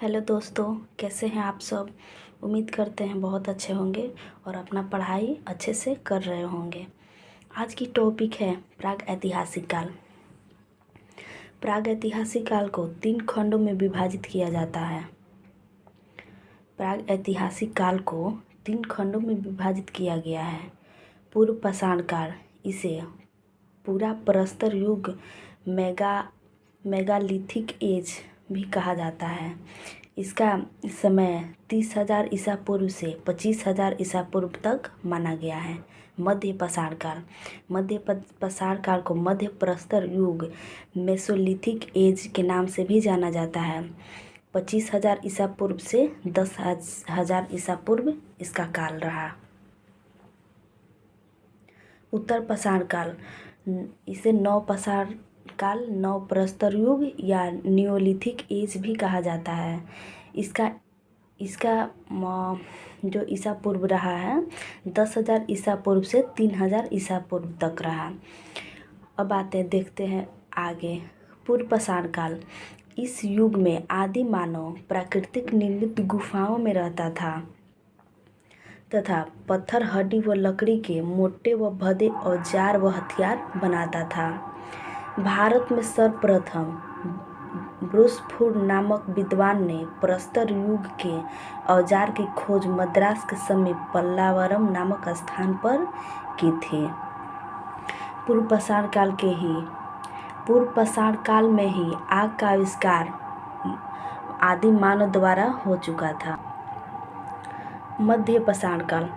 Hello दोस्तों, कैसे हैं आप सब। उम्मीद करते हैं बहुत अच्छे होंगे और अपना पढ़ाई अच्छे से कर रहे होंगे। आज की टॉपिक है प्राग ऐतिहासिक काल। प्राग ऐतिहासिक काल को 3 खंडों में विभाजित किया जाता है। प्राग ऐतिहासिक काल को 3 खंडों में विभाजित किया गया है। पूर्व पाषाण काल, इसे पूरा प्रस्तर युग मेगालिथिक एज भी कहा जाता है। इसका समय 30,000 ईसा पूर्व से 25,000 ईसा पूर्व तक माना गया है। मध्य पाषाण काल, मध्य पाषाण काल को मध्य प्रस्तर युग मेसोलिथिक एज के नाम से भी जाना जाता है। 25,000 ईसा पूर्व से 10,000 ईसा पूर्व इसका काल रहा। उत्तर पाषाण काल, इसे नव पाषाण काल, नव प्रस्तर युग या नियोलिथिक एज भी कहा जाता है। इसका जो ईसा पूर्व रहा है 10,000 ईसा पूर्व से 3,000 ईसा पूर्व तक रहा। अब देखते हैं आगे। पूर्व पाषाण काल, इस युग में आदि मानव प्राकृतिक निर्मित गुफाओं में रहता था तथा पत्थर, हड्डी व लकड़ी के मोटे व भद्दे औजार व हथियार बनाता था। भारत में सर्वप्रथम ब्रूसफुट नामक विद्वान ने प्रस्तर युग के औजार की खोज मद्रास के समीप पल्लावरम नामक स्थान पर की थी। पूर्व पाषाण काल में ही आग का आविष्कार आदि मानव द्वारा हो चुका था। मध्य पाषाण काल,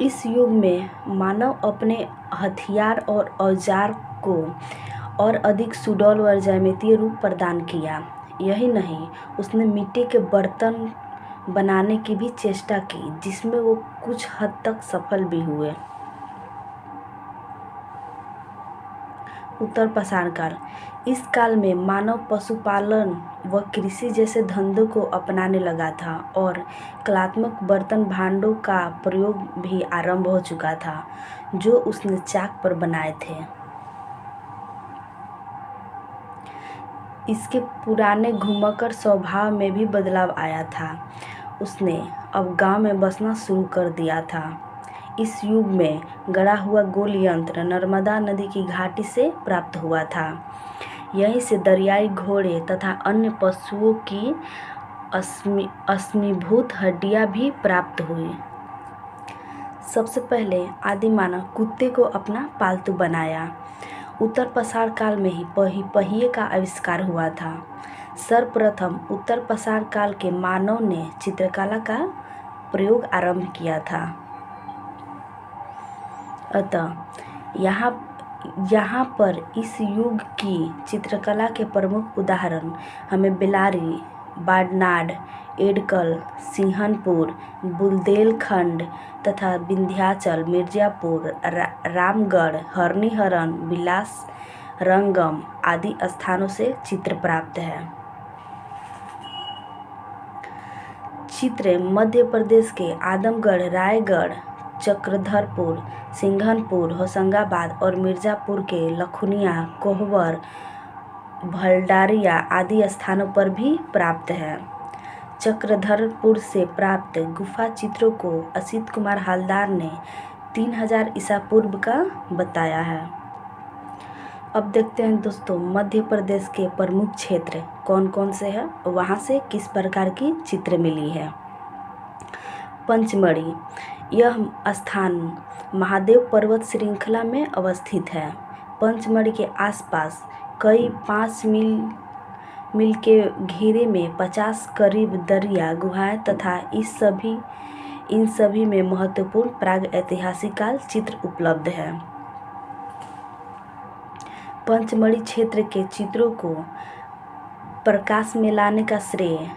इस युग में मानव अपने हथियार और औजार को और अधिक सुडौल व ज्यामितीय रूप प्रदान किया। यही नहीं, उसने मिट्टी के बर्तन बनाने की भी चेष्टा की, जिसमें वो कुछ हद तक सफल भी हुए। उत्तर पाषाण काल, इस काल में मानव पशुपालन व कृषि जैसे धंधों को अपनाने लगा था और कलात्मक बर्तन भांडों का प्रयोग भी आरंभ हो चुका था, जो उसने चाक पर बनाए थे। इसके पुराने घुमक्कड़ स्वभाव में भी बदलाव आया था। उसने अब गांव में बसना शुरू कर दिया था। इस युग में गढ़ा हुआ गोल यंत्र नर्मदा नदी की घाटी से प्राप्त हुआ था। यहीं से दरियाई घोड़े तथा अन्य पशुओं की अश्मीभूत हड्डियां भी प्राप्त हुई। सबसे पहले आदिमानव कुत्ते को अपना पालतू बनाया। उत्तर पाषाण काल में ही पहिए का आविष्कार हुआ था। सर्वप्रथम उत्तर पाषाण काल के मानव ने चित्रकला का प्रयोग आरंभ किया था। अतः यहाँ पर इस युग की चित्रकला के प्रमुख उदाहरण हमें बेल्लारी, वायनाड, एडक्कल, सिंहनपुर, बुंदेलखंड तथा विंध्याचल, मिर्जापुर, रामगढ़, हरिहरन, विलासरंगम आदि स्थानों से चित्र प्राप्त है। चित्र मध्य प्रदेश के आजमगढ़, रायगढ़, चक्रधरपुर, सिंघनपुर, होशंगाबाद और मिर्जापुर के लखनिया, कोहबर, भलडारिया आदि स्थानों पर भी प्राप्त है। चक्रधरपुर से प्राप्त गुफा चित्रों को असित कुमार हालदार ने 3,000 ईसा पूर्व का बताया है। अब देखते हैं दोस्तों, मध्य प्रदेश के प्रमुख क्षेत्र कौन कौन से हैं, वहाँ से किस प्रकार की चित्र मिली है। पंचमढ़ी, यह स्थान महादेव पर्वत श्रृंखला में अवस्थित है। पंचमढ़ी के आसपास कई 5 मील के घेरे में 50 करीब दरिया गुहाएं तथा इन सभी में महत्वपूर्ण प्राग ऐतिहासिक काल चित्र उपलब्ध है। पंचमढ़ी क्षेत्र के चित्रों को प्रकाश में लाने का श्रेय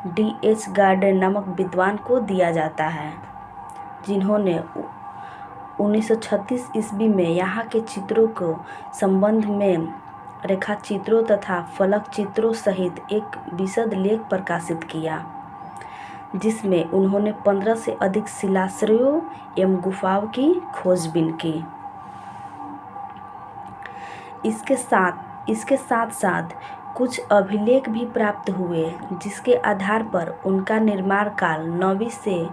D.H. गार्डन नामक विद्वान को दिया जाता है, जिन्होंने 1936 ईस्वी में यहाँ के चित्रों को संबंध में रेखा चित्रों तथा फलक चित्रों सहित एक विशद लेख प्रकाशित किया, जिसमें उन्होंने 15 से अधिक शिलाश्रयों एवं गुफाओं की खोजबीन की। इसके साथ साथ कुछ अभिलेख भी प्राप्त हुए जिसके आधार पर उनका निर्माण काल 9वीं से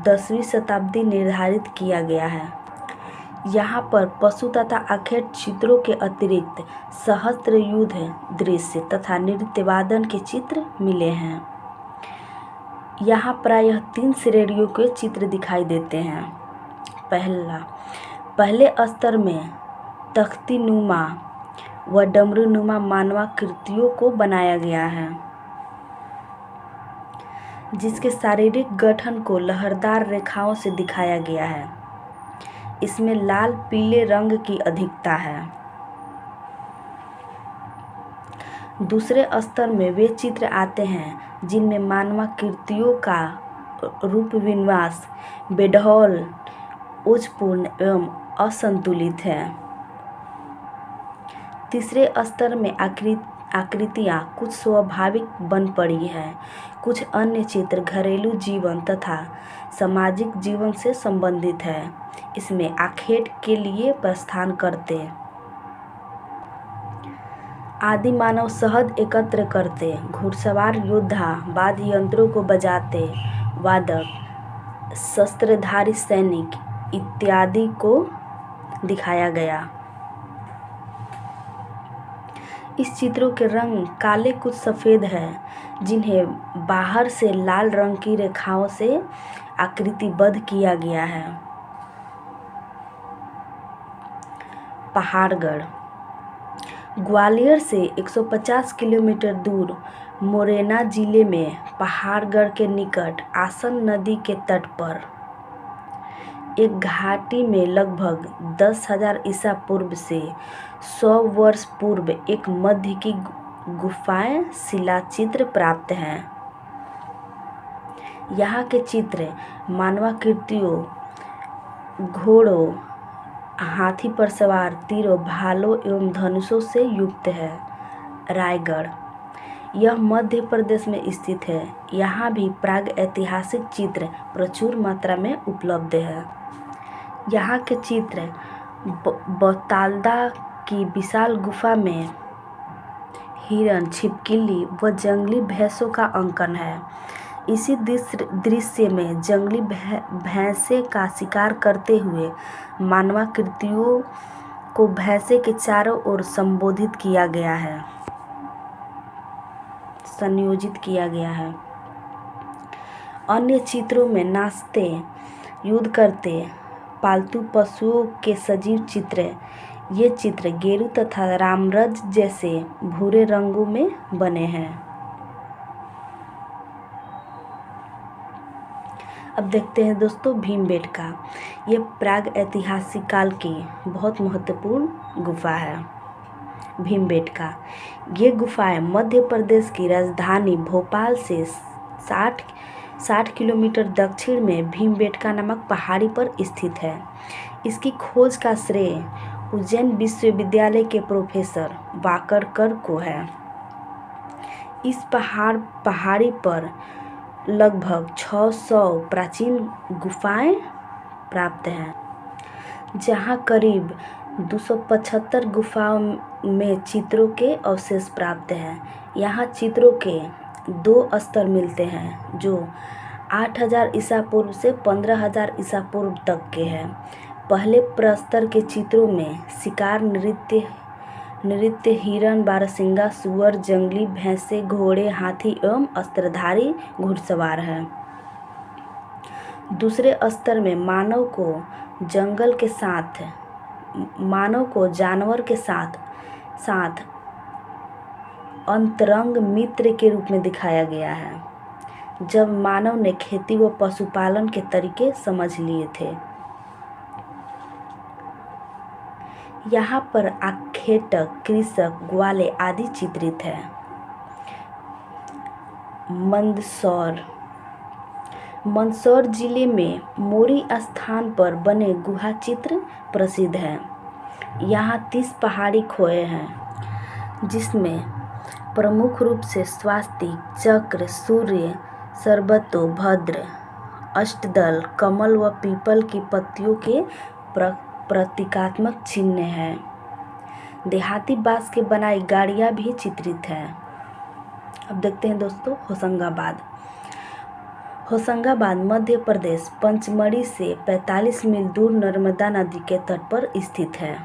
10वीं शताब्दी निर्धारित किया गया है। यहाँ पर पशु तथा आखेट चित्रों के अतिरिक्त सहस्त्र युद्ध दृश्य तथा नृत्य वादन के चित्र मिले हैं। यहाँ प्रायः 3 श्रेणियों के चित्र दिखाई देते हैं। पहले स्तर में तख्ती नुमा व डमरू नुमा मानवाकृतियों को बनाया गया है, जिसके शारीरिक गठन को लहरदार रेखाओं से दिखाया गया है। इसमें लाल पीले रंग की अधिकता है। दूसरे स्तर में वे चित्र आते हैं जिनमें मानवाकृतियों का रूप विन्यास बेढौल, ओजपूर्ण एवं असंतुलित है। तीसरे स्तर में आकृतियाँ कुछ स्वाभाविक बन पड़ी हैं। कुछ अन्य चित्र घरेलू जीवन तथा सामाजिक जीवन से संबंधित है। इसमें आखेट के लिए प्रस्थान करते आदि मानव शहद एकत्र करते, घुड़सवार योद्धा वाद्य यंत्रों को बजाते, वादक, शस्त्रधारी सैनिक इत्यादि को दिखाया गया। इस चित्रों के रंग काले कुछ सफ़ेद हैं, जिन्हें बाहर से लाल रंग की रेखाओं से आकृतिबद्ध किया गया है। पहाड़गढ़ ग्वालियर से 150 किलोमीटर दूर मोरेना जिले में पहाड़गढ़ के निकट आसन नदी के तट पर एक घाटी में लगभग 10,000 ईसा पूर्व से 100 वर्ष पूर्व एक मध्य की गुफाएं शिलाचित्र प्राप्त हैं। यहाँ के चित्र मानवाकृतियों, घोड़ों, हाथी पर सवार, तीरों, भालों एवं धनुषों से युक्त है। रायगढ़ यह मध्य प्रदेश में स्थित है। यहाँ भी प्राग ऐतिहासिक चित्र प्रचुर मात्रा में उपलब्ध है। यहाँ के चित्र बौतालदा की विशाल गुफा में हिरण, छिपकली व जंगली भैंसों का अंकन है। इसी दृश्य में जंगली भैंसे का शिकार करते हुए मानवाकृतियों को भैंसे के चारों ओर संबोधित किया गया है, संयोजित किया गया है। अन्य चित्रों में नाचते, युद्ध करते पालतू पशुओं के सजीव चित्र, ये चित्र गेरू तथा रामरज जैसे भूरे रंगों में बने हैं। अब देखते हैं दोस्तों भीमबेटका। ये प्राग ऐतिहासिक काल की बहुत महत्वपूर्ण गुफा है। भीमबेटका ये गुफाएं मध्य प्रदेश की राजधानी भोपाल से 60 किलोमीटर दक्षिण में भीमबेटका नामक पहाड़ी पर स्थित है। इसकी खोज का श्रेय उज्जैन विश्वविद्यालय के प्रोफेसर वाकरकर को है। इस पहाड़ी पर लगभग 600 प्राचीन गुफाएं प्राप्त हैं, जहां करीब 275 गुफाओं में चित्रों के अवशेष प्राप्त हैं। यहाँ चित्रों के 2 स्तर मिलते हैं, जो 8000 ईसा पूर्व से 15000 ईसा पूर्व तक के हैं। पहले प्रस्तर के चित्रों में शिकार, नृत्य, हिरण, बारहसिंगा, सुअर, जंगली भैंसे, घोड़े, हाथी एवं अस्त्रधारी घुड़सवार हैं। दूसरे स्तर में मानव को जानवर के साथ अंतरंग मित्र के रूप में दिखाया गया है, जब मानव ने खेती व पशुपालन के तरीके समझ लिए थे। यहाँ पर आखेटक, कृषक, ग्वाले आदि चित्रित है। मंदसौर जिले में मोरी स्थान पर बने गुहा चित्र प्रसिद्ध हैं। यहाँ 30 पहाड़ी खोए हैं, जिसमें प्रमुख रूप से स्वास्तिक, चक्र, सूर्य, सरबतो, भद्र, अष्टदल, कमल व पीपल की पत्तियों के प्रतीकात्मक चिन्ह हैं। देहाती बांस के बनाई गाड़ियाँ भी चित्रित हैं। अब देखते हैं दोस्तों होशंगाबाद। होशंगाबाद मध्य प्रदेश पंचमढ़ी से 45 मील दूर नर्मदा नदी के तट पर स्थित है।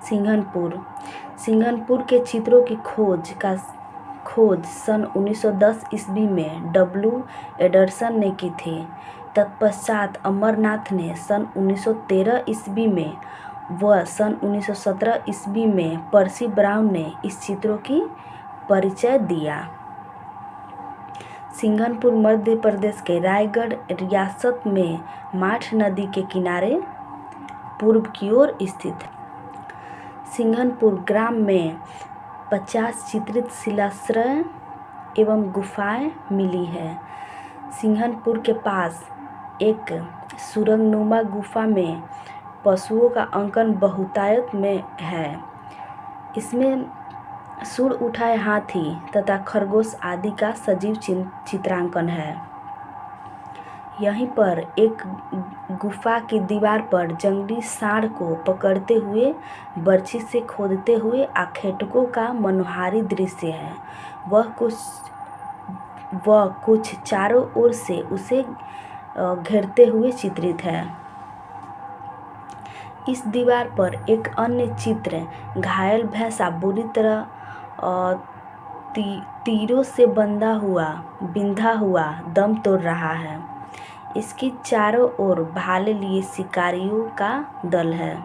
सिंघनपुर। सिंघनपुर के चित्रों की खोज सन 1910 ईस्वी में W. एंडरसन ने की थी। तत्पश्चात अमरनाथ ने सन 1913 ईस्वी में व सन 1917 ईस्वी में पर्सी ब्राउन ने इस चित्रों की परिचय दिया। सिंघनपुर मध्य प्रदेश के रायगढ़ रियासत में माठ नदी के किनारे पूर्व की ओर स्थित है। सिंघनपुर ग्राम में 50 चित्रित शिलाश्रय एवं गुफाएं मिली है। सिंघनपुर के पास एक सुरंगनुमा गुफा में पशुओं का अंकन बहुतायत में है। इसमें सूंड उठाए हाथी तथा खरगोश आदि का सजीव चित्रांकन है। यहीं पर एक गुफा की दीवार पर जंगली सांड को पकड़ते हुए बर्छी से खोदते हुए आखेटकों का मनोहारी दृश्य है। वह कुछ चारों ओर से उसे घेरते हुए चित्रित है। इस दीवार पर एक अन्य चित्र घायल भैंसा बुरी तरह तीरों से बिंधा हुआ दम तोड़ रहा है। इसकी चारों ओर भाले लिए शिकारियों का दल है।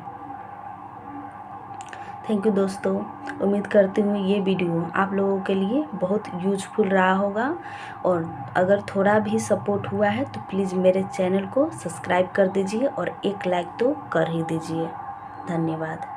थैंक यू दोस्तों। उम्मीद करती हूँ ये वीडियो आप लोगों के लिए बहुत यूजफुल रहा होगा, और अगर थोड़ा भी सपोर्ट हुआ है तो प्लीज़ मेरे चैनल को सब्सक्राइब कर दीजिए और एक लाइक तो कर ही दीजिए। धन्यवाद।